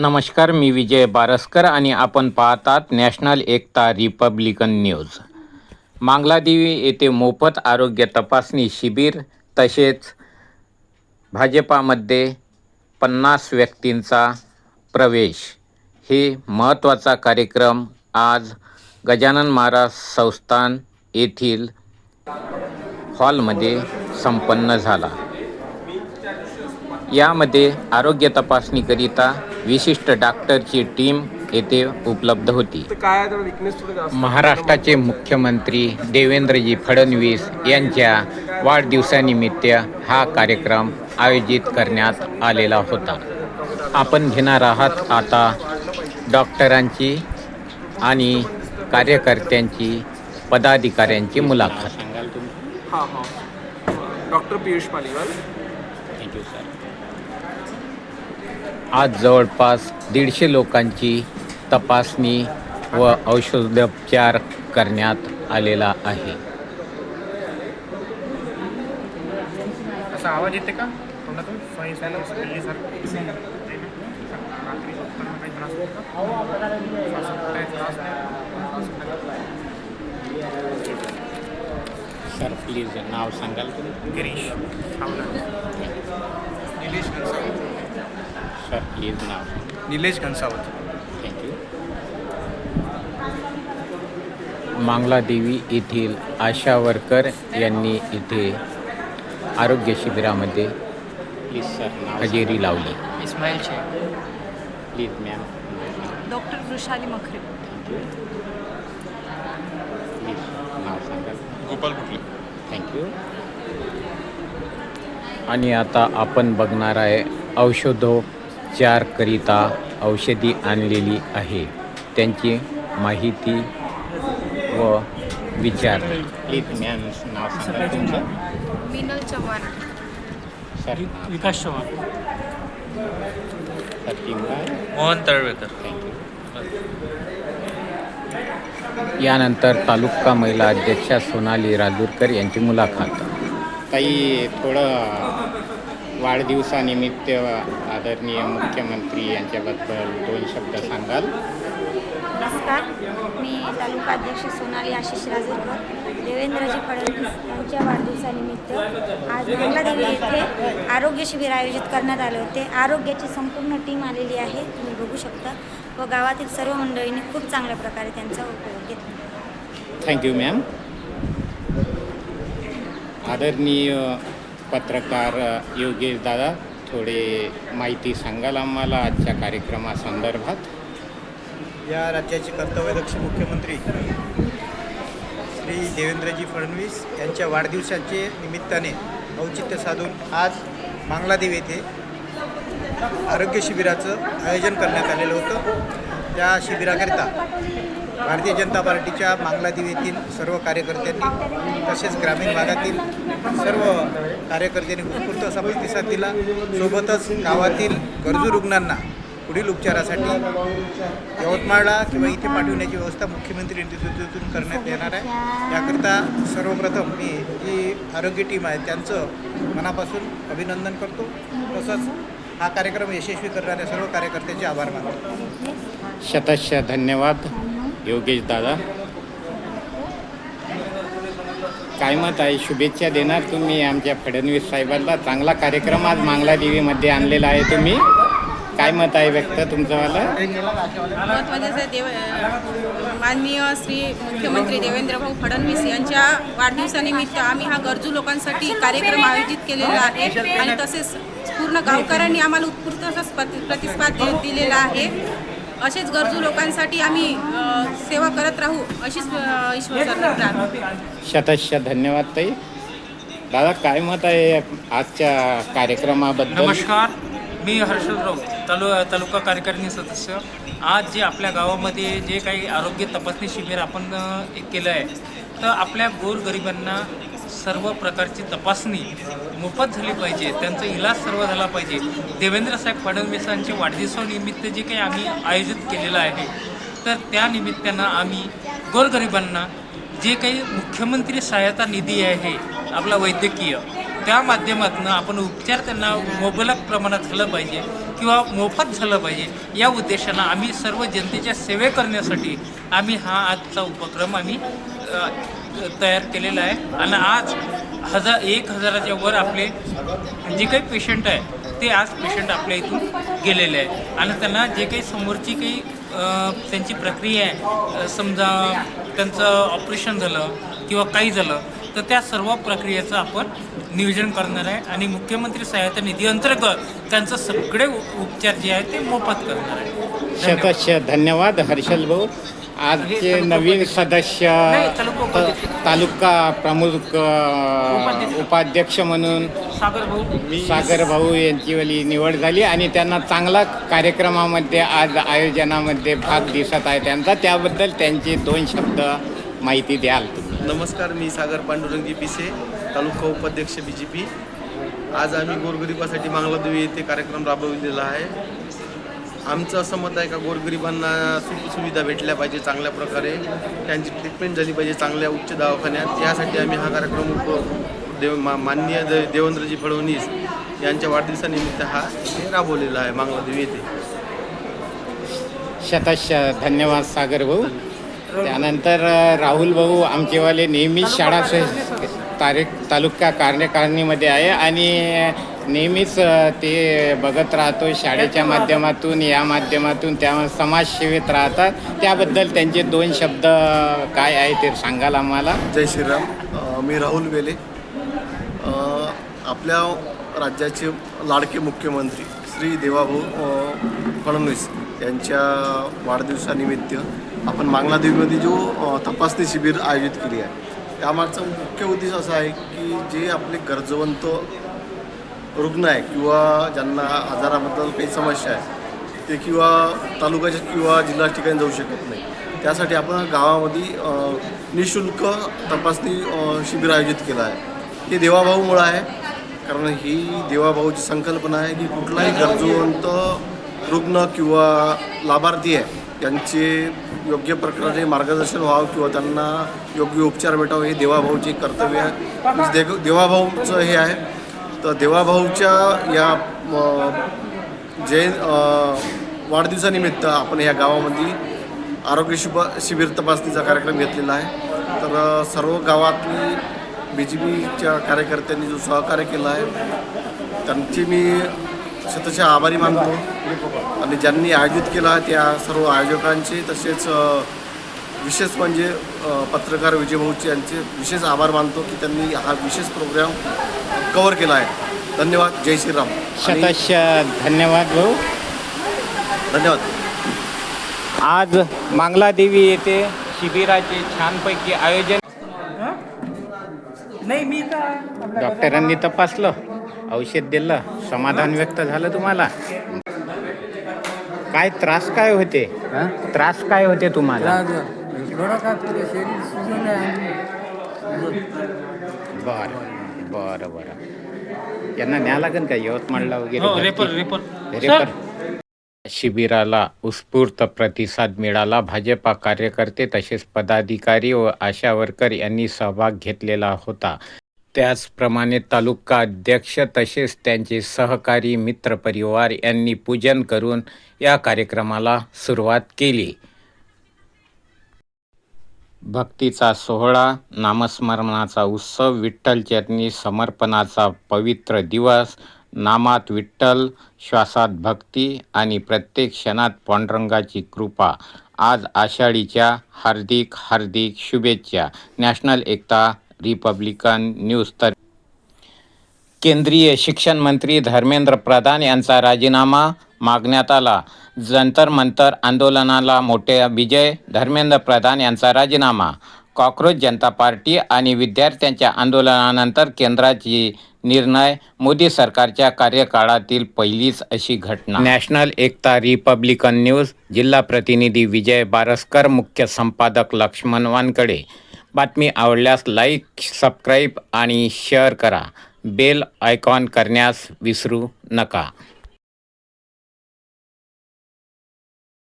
नमस्कार, मी विजय बारसकर आणि आपण पाहतात नॅशनल एकता रिपब्लिकन न्यूज. मांगलादेवी येथे मोफत आरोग्य तपासणी शिबिर तसेच भाजपामध्ये 50 व्यक्तींचा प्रवेश हे महत्त्वाचा कार्यक्रम आज गजानन महाराज संस्थान येथील हॉलमध्ये संपन्न झाला. यामध्ये आरोग्य तपासणीकरिता विशिष्ट डॉक्टरची टीम येथे उपलब्ध होती. महाराष्ट्राचे मुख्यमंत्री देवेंद्रजी फडणवीस यांच्या वाढदिवसानिमित्त हा कार्यक्रम आयोजित करण्यात आलेला होता. आपण घेणार आहात आता डॉक्टरांची आणि कार्यकर्त्यांची पदाधिकाऱ्यांची मुलाखत. Doctor Piyush Paliwal. Thank you sir. आज जवळपास 150 लोकांची तपासणी व औषधोपचार करण्यात आलेला आहे. असा आवाज येते का? सर प्लीज नाव सांगाल तुम्ही? गिरीश. निलेश सर प्लीज नाव. निलेश घनसावत. थँक्यू. मांगलादेवी येथील आशा वर्कर यांनी इथे आरोग्य शिबिरामध्ये प्लीज सर नाव हजेरी लावली. Ismail Shaikh. Please ma'am. Doctor Vrushali Makhare. Thank you. Please नाव सांगाल? गोपाल कुठले. थँक्यू. आणि आता आपण बघणार आहे औषधोपचारकरिता औषधी आणलेली आहे त्यांची माहिती व विचार. प्लीज मॅम नाव सांगा तुमचं? मिनल चव्हाण. सर विकास चव्हाण. सर टीम काय? मोहन तळवेकर. थँक्यू. यानंतर तालुका महिला अध्यक्षा सोनाली राजूरकर यांची मुलाखत. ताई, थोडं वाढदिवसानिमित्त आदरणीय मुख्यमंत्री यांच्याबद्दल 2 शब्द सांगाल? नमस्कार, मी तालुका अध्यक्ष सोनाली आशिष राजूरकर. देवेंद्रजी फडणवीस यांच्या वाढदिवसानिमित्त आज मांगलादेवी येथे आरोग्य शिबिर आयोजित करण्यात आले होते. आरोग्याची संपूर्ण टीम आलेली आहे, तुम्ही बघू शकता, व गावातील सर्व मंडळींनी खूप चांगल्या प्रकारे त्यांचा उपयोग घेतला. Thank you ma'am. आदरणीय पत्रकार योगेश दादा, थोडे माहिती सांगाल आम्हाला आजच्या कार्यक्रमासंदर्भात? या राज्याचे कर्तव्यदक्ष मुख्यमंत्री श्री देवेंद्रजी फडणवीस यांच्या वाढदिवसाचे निमित्ताने औचित्य साधून आज मांगलादेवी येथे आरोग्य शिबिराचं आयोजन करण्यात आलेलं होतं. त्या शिबिराकरिता भारतीय जनता पार्टीच्या मांगलादेवी येथील सर्व कार्यकर्त्यांनी तसेच ग्रामीण भागातील सर्व कार्यकर्त्यांनी उत्स्फूर्त असा प्रतिसाद दिला. सोबतच गावातील गरजू रुग्णांना पुढील उपचारासाठी यवतमाळला किंवा इथे पाठवण्याची व्यवस्था मुख्यमंत्री नेतृत्वातून करण्यात येणार आहे. याकरिता सर्वप्रथम मी जी आरोग्य टीम आहे त्यांचं मनापासून अभिनंदन करतो. तसंच हा कार्यक्रम यशस्वी करणाऱ्या सर्व कार्यकर्त्यांचे आभार मानतो. शतश धन्यवाद योगेश दादा. काय मत आहे? शुभेच्छा देणार तुम्ही आमच्या फडणवीस साहेबांना? चांगला कार्यक्रम आज मांगलादेवीमध्ये आणलेला आहे तुम्ही. काय मत आहे व्यक्त तुमचंवालं? महत्त्वाचे माननीय श्री मुख्यमंत्री देवेंद्रभाऊ फडणवीस यांच्या वाढदिवसानिमित्त आम्ही हा गरजू लोकांसाठी कार्यक्रम आयोजित केलेला आहे आणि तसेच पूर्ण गावकऱ्यांनी आम्हाला उत्स्फूर्त असा प्रतिसाद दिलेला आहे. असेच गरजू लोकांसाठी आम्ही सेवा करत राहू अशीच ईश्वराला प्रार्थना. शतश धन्यवाद ताई. दादा, काय मत आहे आजच्या कार्यक्रमाबद्दल? नमस्कार, मी हर्षलराव, तालुका कार्यकारिणी सदस्य. आज जे आपल्या गावामध्ये जे काही आरोग्य तपासणी शिबिर आपण केलं आहे, तर आपल्या गोरगरिबांना सर्व प्रकारची तपासणी मोफत झाली पाहिजे, त्यांचा इलाज सर्व झाला पाहिजे. देवेंद्र साहेब फडणवीसांच्या वाढदिवसानिमित्त जे काही आम्ही आयोजित केलेलं आहे, तर त्या निमित्तानं आम्ही गोरगरिबांना जे काही मुख्यमंत्री सहायता निधी आहे आपला वैद्यकीय, त्या माध्यमातून आपण उपचार त्यांना मुबलक प्रमाणात झालं पाहिजे. किंवा मोफत झालं पाहिजे या उद्देशानं आम्ही सर्व जनतेच्या सेवे करण्यासाठी आम्ही हा आजचा उपक्रम आम्ही तयार केलेला आहे. आणि आज 1000च्या वर आपले जे काही पेशंट आहे ते आज पेशंट आपल्या इथून गेलेले आहे. आणि त्यांना जे काही समोरची काही त्यांची प्रक्रिया आहे, समजा त्यांचं ऑपरेशन झालं किंवा काही झालं तर त्या सर्व प्रक्रियेचं आपण नियोजन करणार आहे. आणि मुख्यमंत्री सहायता निधी अंतर्गत त्यांचं सगळे उपचार जे आहे ते मोफत करणार आहे. शतश धन्यवाद हर्षल भाऊ. आजचे नवीन सदस्य तालुका प्रमुख उपाध्यक्ष म्हणून सागर भाऊ यांची वाली निवड झाली आणि त्यांना चांगला कार्यक्रमामध्ये आज आयोजनामध्ये भाग दिसत आहे त्यांचा. त्याबद्दल त्यांचे 2 शब्द माहिती द्याल तुम्ही. नमस्कार, मी सागर पांडुरंगी पिसे, तालुका उपाध्यक्ष BJP. आज आम्ही गोरगरिबासाठी मांगलादेवी येथे कार्यक्रम राबविलेला आहे. आमचं असं मत आहे का गोरगरिबांना सुखसुविधा भेटल्या पाहिजे चांगल्या प्रकारे, त्यांची ट्रीटमेंट झाली पाहिजे चांगल्या उच्च दवाखान्यात. यासाठी आम्ही हा कार्यक्रम माननीय देवेंद्रजी फडणवीस यांच्या वाढदिवसानिमित्त हा इथे राबवलेला आहे मांगलादेवी येथे. शतश धन्यवाद सागर भाऊ. त्यानंतर राहुल भाऊ आमचेवाले नेहमीच शाळा तालुका कार्यकारिणीमध्ये आहे आणि नेहमीच ते बघत राहतो शाळेच्या माध्यमातून या माध्यमातून त्या समाजसेवेत राहतात. त्याबद्दल त्यांचे 2 शब्द काय आहे ते सांगाल आम्हाला. जय श्रीराम. मी राहुल वेले. आपल्या राज्याचे लाडके मुख्यमंत्री श्री देवाभाऊ फडणवीस यांच्या वाढदिवसानिमित्त आपण मांगलादेवीमध्ये जो तपासणी शिबिर आयोजित केली आहे, त्यामागचा मुख्य उद्देश असा आहे की जे आपले गरजवंत रुग्ण आहे किंवा ज्यांना आजाराबद्दल काही समस्या आहे ते किंवा तालुक्याच्या किंवा जिल्हा ठिकाणी जाऊ शकत नाही, त्यासाठी आपण गावामध्ये निःशुल्क तपासणी शिबिर आयोजित केलं आहे. हे देवाभाऊमुळं आहे, कारण ही देवाभाऊची संकल्पना आहे की कुठलाही गरजवंत रुग्ण किंवा लाभार्थी आहे त्यांचे योग्य प्रकारे मार्गदर्शन व्हावं किंवा त्यांना योग्य उपचार भेटावं हे देवाभाऊचे कर्तव्य आहे. देवाभाऊचं हे आहे. तर देवाभाऊच्या या वाढदिवसानिमित्त आपण या गावामध्ये आरोग्य शिबिर तपासणीचा कार्यक्रम घेतलेला आहे. तर सर्व गावातली BJPच्या कार्यकर्त्यांनी जो सहकार्य केला आहे त्यांचे मी शतशः आभारी मानतो. आणि ज्यांनी आयोजित केला त्या सर्व आयोजकांचे तसेच विशेष म्हणजे पत्रकार विजय भाऊचे यांचे विशेष आभार मानतो की त्यांनी हा विशेष प्रोग्राम कव्हर केला आहे. धन्यवाद. जय श्रीराम. शतश धन्यवाद भाऊ. धन्यवाद. आज मांगलादेवी येथे शिबिराचे छानपैकी आयोजन. नाही मी डॉक्टरांनी तपासलं, औषध दिलं, समाधान व्यक्त झालं तुम्हाला. काय त्रास काय होते? त्रास काय होते तुम्हाला? बरं. यांना न्या लागेल का यवतमाळला वगैरे? रेफर. शिबिराला उत्स्फूर्त प्रतिसाद मिळाला. भाजपा कार्यकर्ते तसेच पदाधिकारी व आशा वर्कर यांनी सहभाग घेतलेला होता. त्याचप्रमाणे तालुका अध्यक्ष तसेच त्यांचे सहकारी मित्रपरिवार यांनी पूजन करून या कार्यक्रमाला सुरुवात केली. भक्तीचा सोहळा, नामस्मरणाचा उत्सव, विठ्ठल चरणी समर्पणाचा पवित्र दिवस, नामात विठ्ठल, श्वासात भक्ती आणि प्रत्येक क्षणात पांडुरंगाची कृपा. आज आषाढीच्या हार्दिक शुभेच्छा. नॅशनल एकता रिपब्लिकन न्यूज. तर केंद्रीय शिक्षण मंत्री धर्मेंद्र प्रधान यांचा राजीनामा मागण्यात आला. जंतर मंतर आंदोलनाला मोठा विजय. धर्मेंद्र प्रधान यांचा राजीनामा. कॉक्रोच जनता पार्टी आणि विद्यार्थ्यांच्या आंदोलनानंतर केंद्राची निर्णय. मोदी सरकारच्या कार्यकाळातील पहिलीच अशी घटना. नॅशनल एकता रिपब्लिकन न्यूज. जिल्हा प्रतिनिधी विजय बारसकर, मुख्य संपादक लक्ष्मण वानकडे. बातमी आवडल्यास लाईक, सबस्क्राईब आणि शेअर करा. बेल आयकॉन करण्यास विसरू नका.